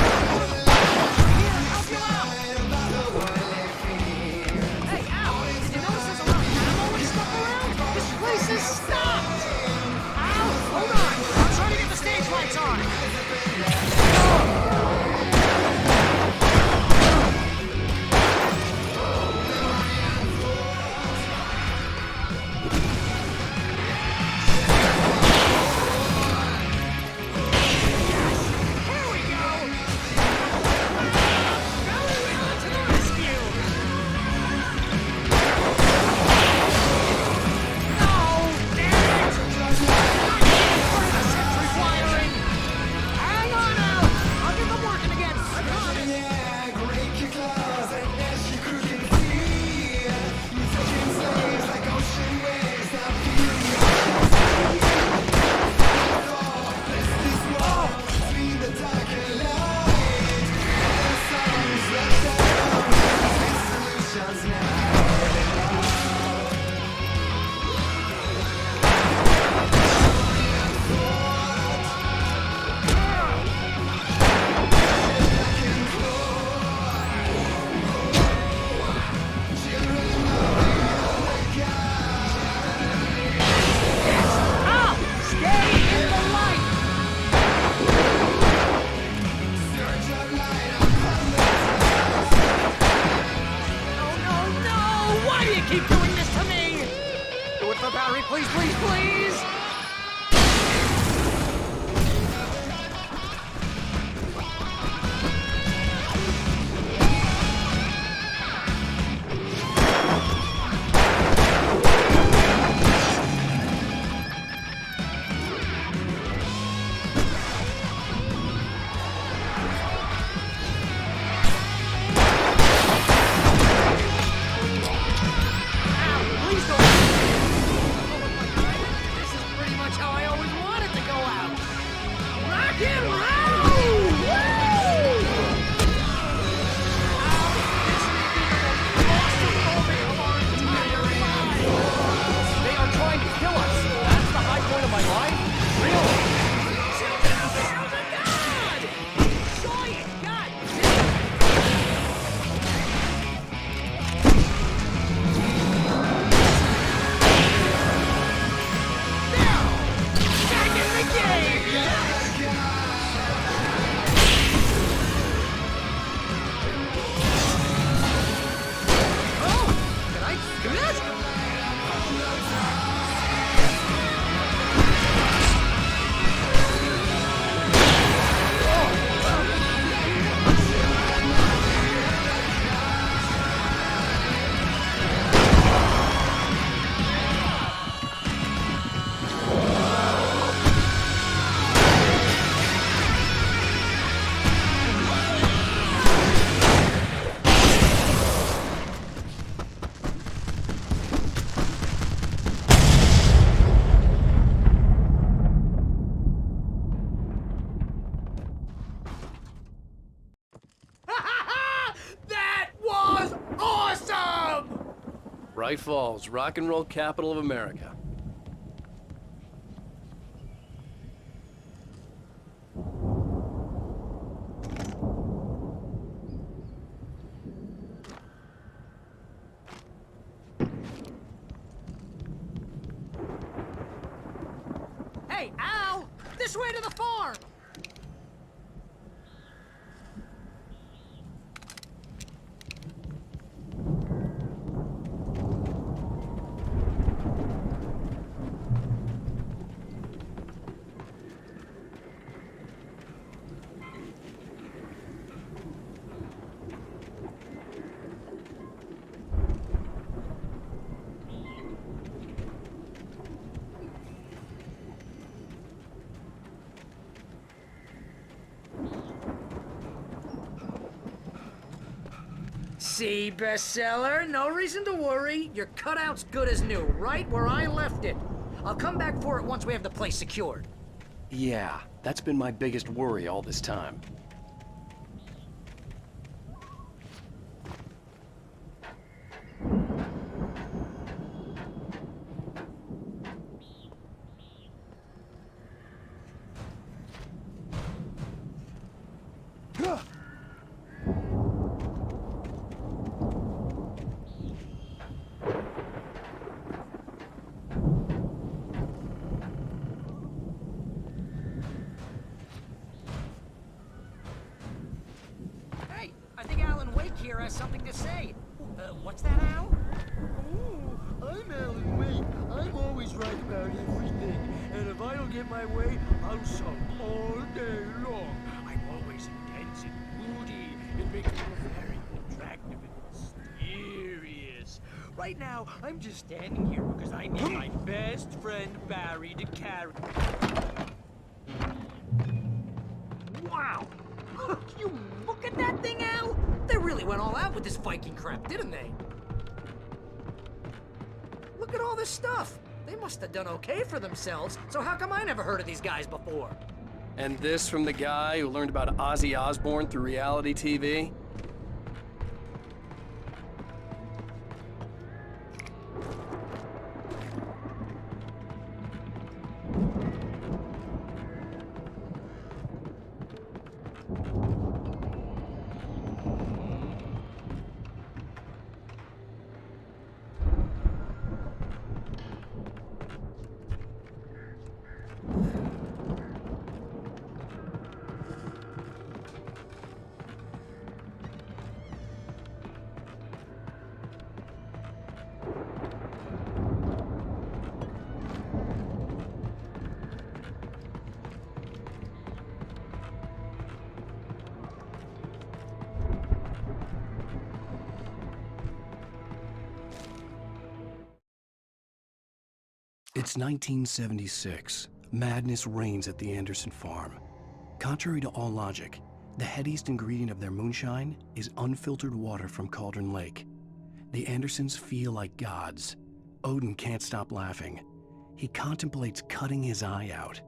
please, please, please! Bright Falls, rock and roll capital of America. Hey, Al! This way to the farm! See, bestseller? No reason to worry. Your cutout's good as new, right where I left it. I'll come back for it once we have the place secured. Yeah, that's been my biggest worry all this time. Hey, I think Alan Wake here has something to say. What's that, Al? Oh, I'm Alan Wake. I'm always right about everything. And if I don't get my way, I'll sulk all day long. I'm always intense and moody. It makes me very attractive and mysterious. Right now, I'm just standing here because I need my best friend Barry to carry. Wow! You look at that thing, Al! They really went all out with this Viking crap, didn't they? Look at all this stuff. They must have done okay for themselves, so how come I never heard of these guys before? And this from the guy who learned about Ozzy Osbourne through reality TV? It's 1976. Madness reigns at the Anderson farm. Contrary to all logic, the headiest ingredient of their moonshine is unfiltered water from Cauldron Lake. The Andersons feel like gods. Odin can't stop laughing. He contemplates cutting his eye out.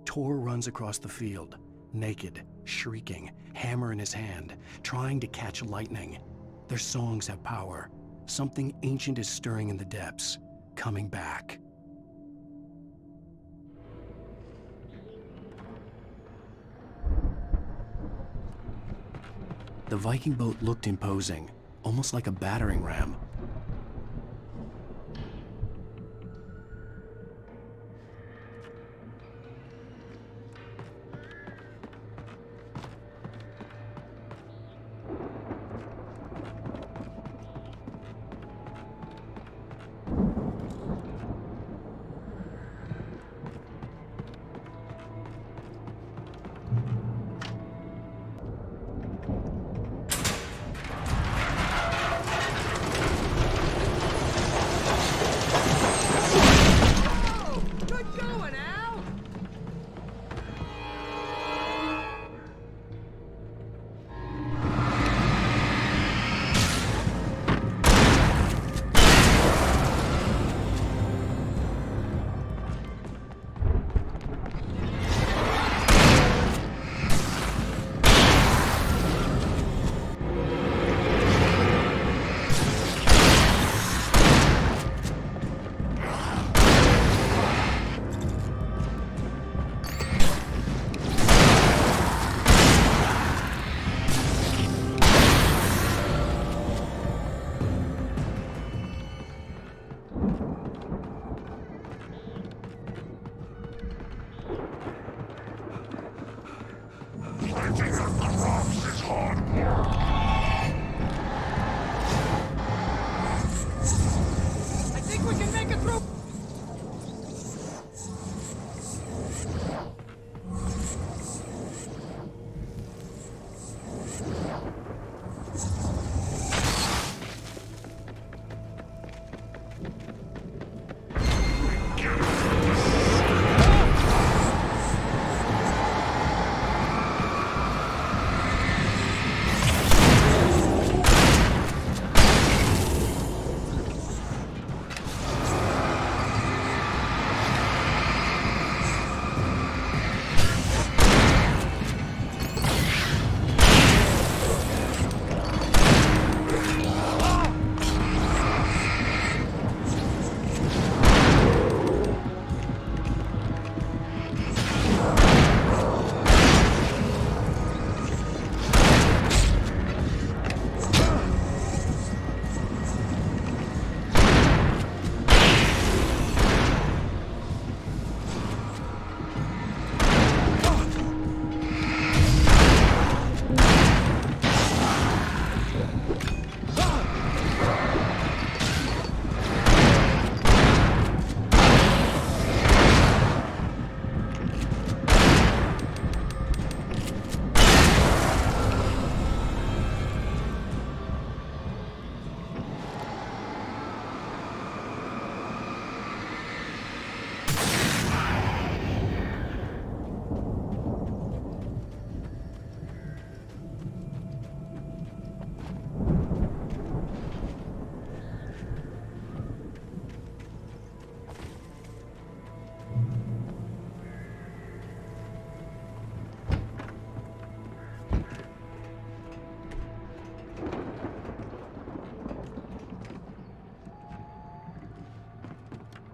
Tor runs across the field, naked, shrieking, hammer in his hand, trying to catch lightning. Their songs have power. Something ancient is stirring in the depths, coming back. The Viking boat looked imposing, almost like a battering ram. I think we can make it through.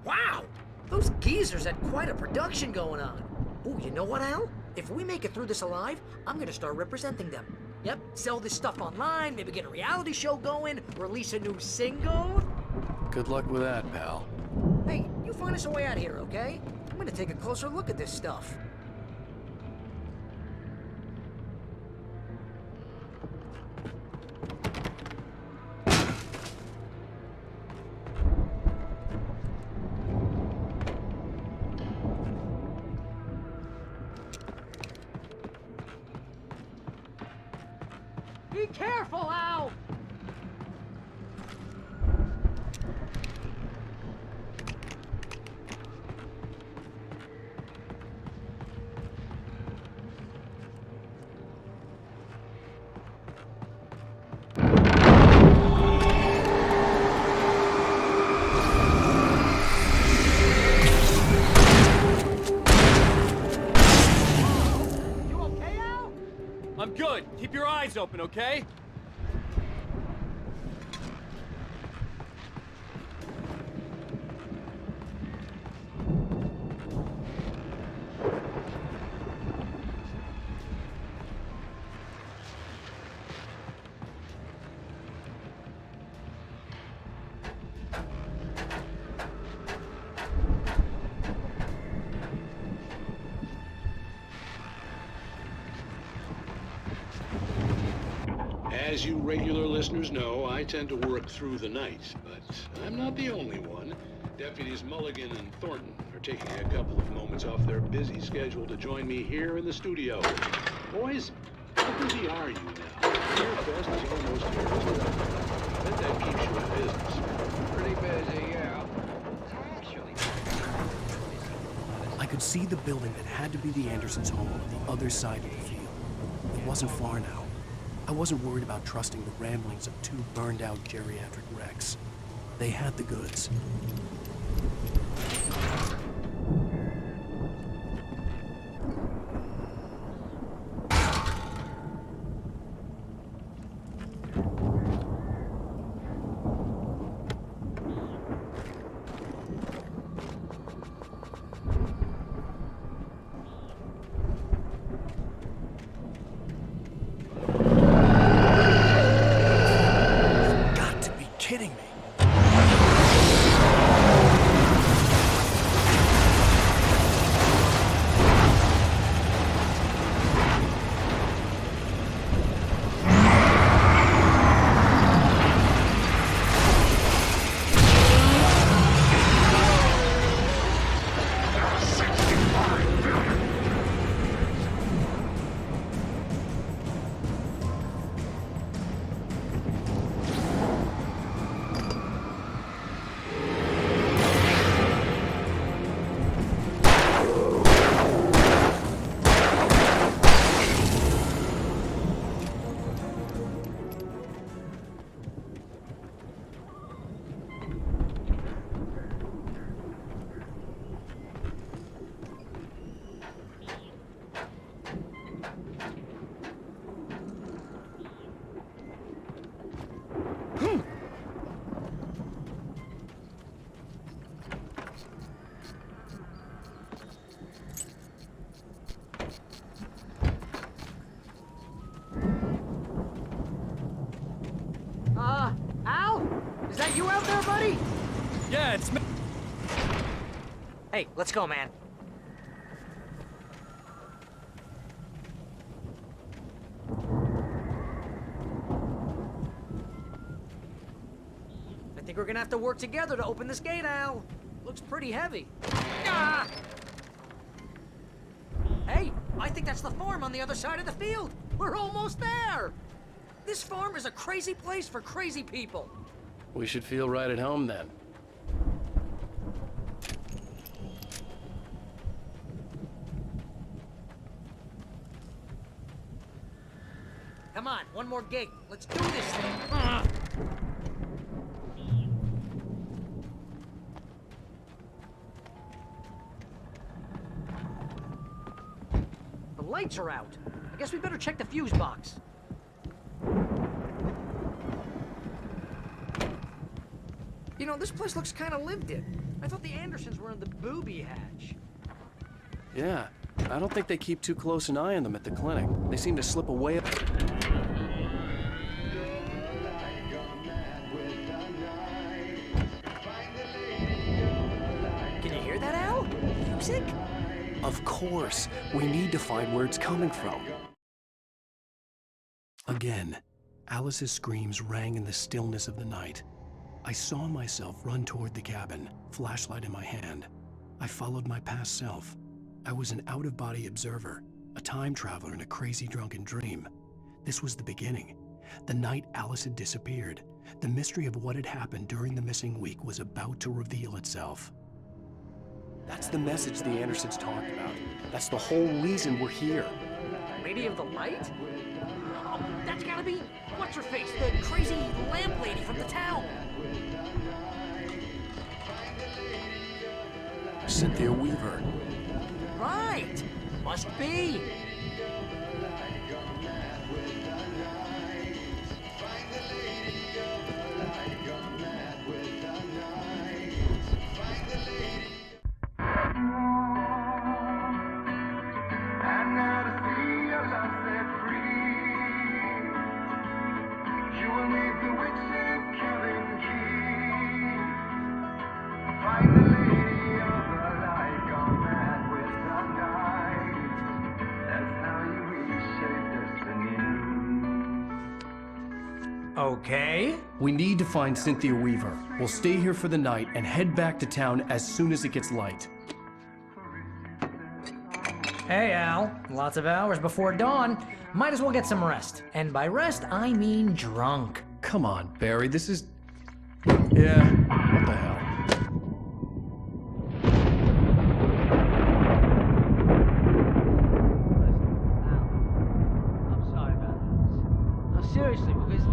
Wow! Those geezers had quite a production going on. Ooh, you know what, Al? If we make it through this alive, I'm gonna start representing them. Yep, sell this stuff online, maybe get a reality show going, release a new single. Good luck with that, pal. Hey, you find us a way out of here, okay? I'm gonna take a closer look at this stuff. Be careful, Al! open, okay? As you regular listeners know, I tend to work through the night, but I'm not the only one. Deputies Mulligan and Thornton are taking a couple of moments off their busy schedule to join me here in the studio. Boys, how busy are you now? Your fest is almost here. I bet that keeps you in business. Pretty busy, yeah. I could see the building that had to be the Andersons' home on the other side of the field. It wasn't far now. I wasn't worried about trusting the ramblings of two burned-out geriatric wrecks. They had the goods. Kidding me. Al? Is that you out there, buddy? Yeah, it's me. Hey, let's go, man. I think we're gonna have to work together to open this gate, Al. Looks pretty heavy. Ah! Hey, I think that's the farm on the other side of the field. We're almost there. This farm is a crazy place for crazy people. We should feel right at home then. Come on, one more gate. Let's do this thing. The lights are out. I guess we better check the fuse box. You know, this place looks kind of lived in. I thought the Andersons were in the booby hatch. Yeah, I don't think they keep too close an eye on them at the clinic. They seem to slip away. Can you hear that, Al? Music? Of course. We need to find where it's coming from. Again, Alice's screams rang in the stillness of the night. I saw myself run toward the cabin, flashlight in my hand. I followed my past self. I was an out-of-body observer, a time traveler in a crazy drunken dream. This was the beginning. The night Alice had disappeared. The mystery of what had happened during the missing week was about to reveal itself. That's the message the Andersons talked about. That's the whole reason we're here. Lady of the Light? Oh, that's gotta be... What's-her-face? The crazy lamp lady from the town. Cynthia Weaver. Right. Must be. Okay. We need to find Cynthia Weaver. We'll stay here for the night and head back to town as soon as it gets light. Hey, Al. Lots of hours before dawn. Might as well get some rest. And by rest, I mean drunk. Come on, Barry, this is... Yeah, what the hell? I'm sorry about this. No, seriously, because I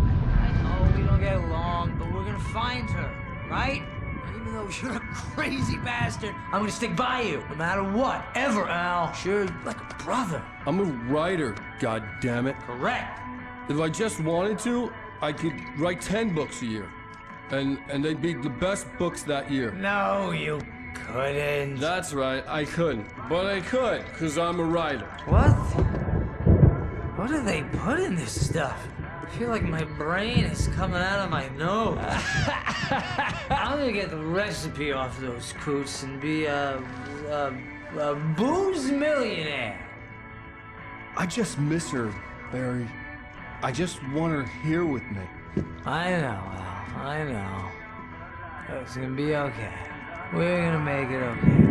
know we don't get along, but we're gonna find her, right? Even though you're a crazy bastard, I'm gonna stick by you, no matter what, ever, Al. Sure, like a brother. I'm a writer, goddammit. Correct. If I just wanted to, I could write 10 books a year. And they'd be the best books that year. No, you couldn't. That's right, I couldn't. But I could, because I'm a writer. What? What do they put in this stuff? I feel like my brain is coming out of my nose. I'm gonna get the recipe off those coots and be a booze millionaire. I just miss her, Barry. I just want her here with me. I know, Al. I know. It's gonna be okay. We're gonna make it okay.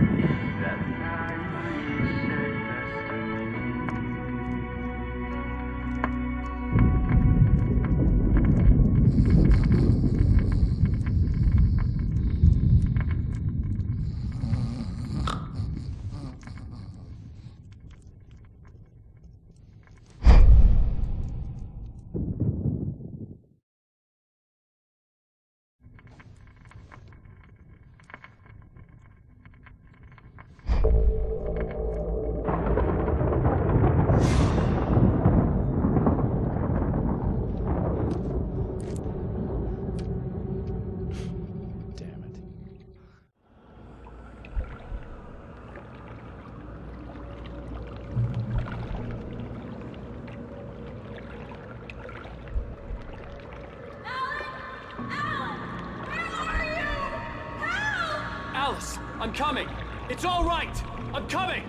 Alice, I'm coming. It's all right. I'm coming.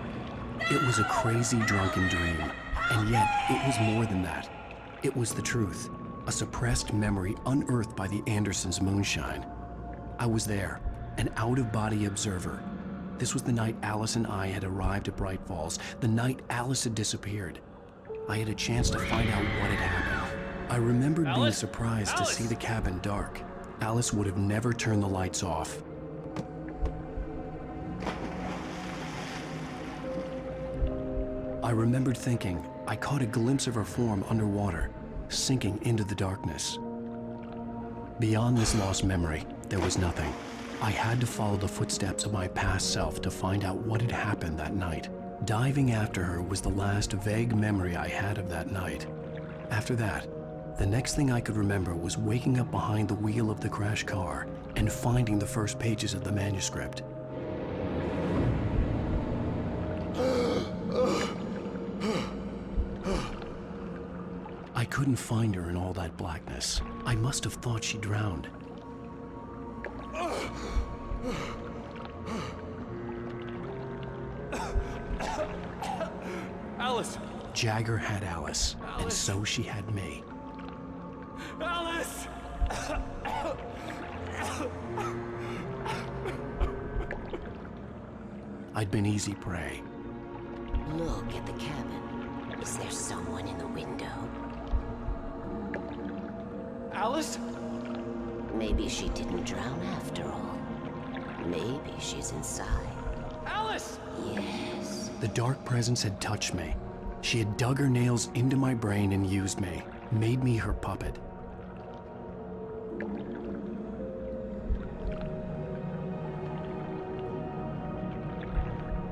It was a crazy, drunken dream, and yet it was more than that. It was the truth, a suppressed memory unearthed by the Andersons' moonshine. I was there, an out-of-body observer. This was the night Alice and I had arrived at Bright Falls, the night Alice had disappeared. I had a chance to find out what had happened. I remembered being surprised to see the cabin dark. Alice would have never turned the lights off. I remembered thinking I caught a glimpse of her form underwater, sinking into the darkness. Beyond this lost memory, there was nothing. I had to follow the footsteps of my past self to find out what had happened that night. Diving after her was the last vague memory I had of that night. After that, the next thing I could remember was waking up behind the wheel of the crashed car and finding the first pages of the manuscript. I couldn't find her in all that blackness. I must have thought she drowned. Alice! Jagger had Alice, and so she had me. Alice! I'd been easy prey. Look at the cabin. Is there someone in the window? Alice? Maybe she didn't drown after all. Maybe she's inside. Alice! Yes. The dark presence had touched me. She had dug her nails into my brain and used me, made me her puppet.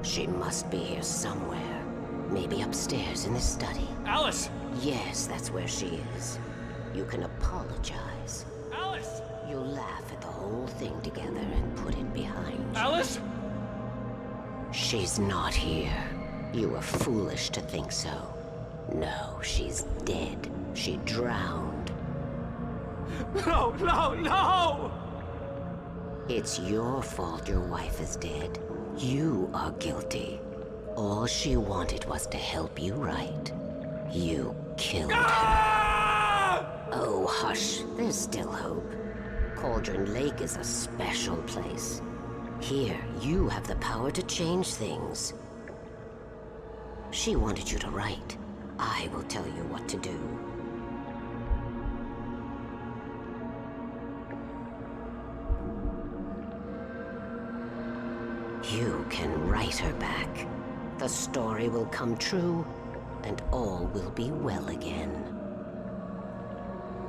She must be here somewhere. Maybe upstairs in the study. Alice! Yes, that's where she is. You can apologize. Alice! You'll laugh at the whole thing together and put it behind you. Alice! She's not here. You were foolish to think so. No, she's dead. She drowned. No, no, no! It's your fault your wife is dead. You are guilty. All she wanted was to help you right. You killed her. Oh, hush. There's still hope. Cauldron Lake is a special place. Here, you have the power to change things. She wanted you to write. I will tell you what to do. You can write her back. The story will come true, and all will be well again.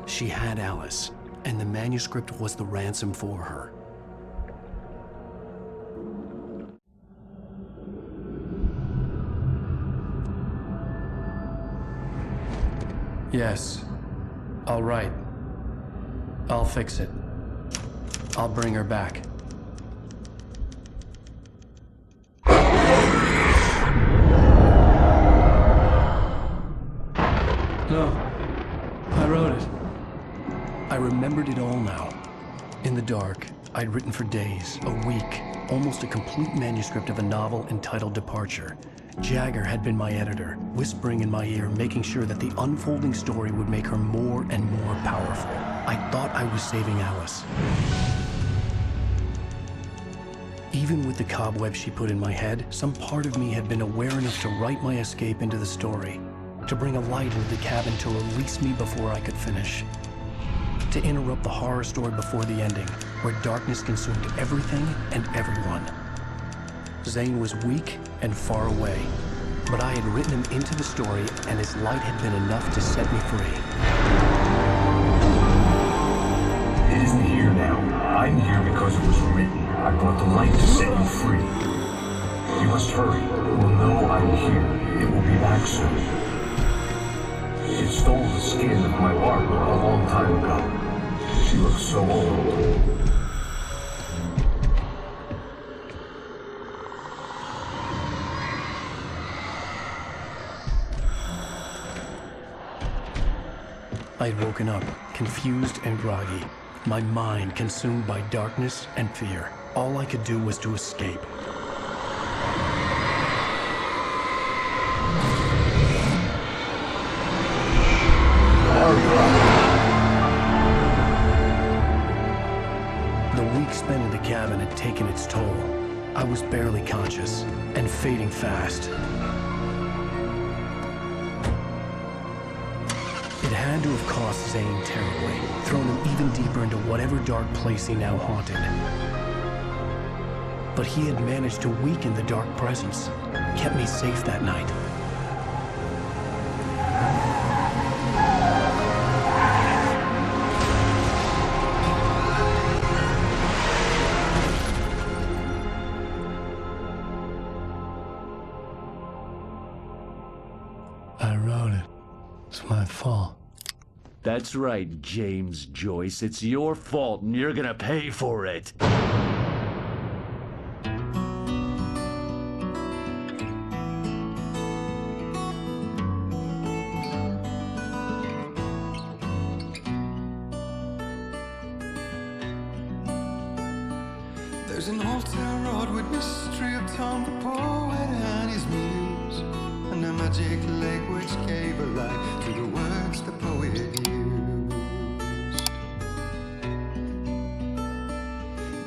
She had Alice, and the manuscript was the ransom for her. Yes. All right. I'll fix it. I'll bring her back. No. I wrote it. I remembered it all now. In the dark, I'd written for days, a week, almost a complete manuscript of a novel entitled Departure. Jagger had been my editor, whispering in my ear, making sure that the unfolding story would make her more and more powerful. I thought I was saving Alice. Even with the cobweb she put in my head, some part of me had been aware enough to write my escape into the story, to bring a light into the cabin to release me before I could finish, to interrupt the horror story before the ending, where darkness consumed everything and everyone. Zane was weak and far away, but I had written him into the story, and his light had been enough to set me free. It isn't here now. I'm here because it was written. I brought the light to set you free. You must hurry. It will know I'm here. It will be back soon. It stole the skin of my wife a long time ago. She looks so old. I'd woken up, confused and groggy, my mind consumed by darkness and fear. All I could do was to escape. The week spent in the cabin had taken its toll. I was barely conscious, and fading fast. It had to have cost Zane terribly, thrown him even deeper into whatever dark place he now haunted. But he had managed to weaken the dark presence, kept me safe that night. I wrote it. It's my fault. That's right, James Joyce. It's your fault, and you're gonna pay for it. There's an old town road with mystery of Tom the poet and his muse, and a magic lake which gave a life to the words the poet used.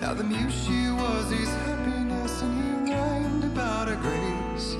Now the muse she was his happiness, and he rhymed about her grace.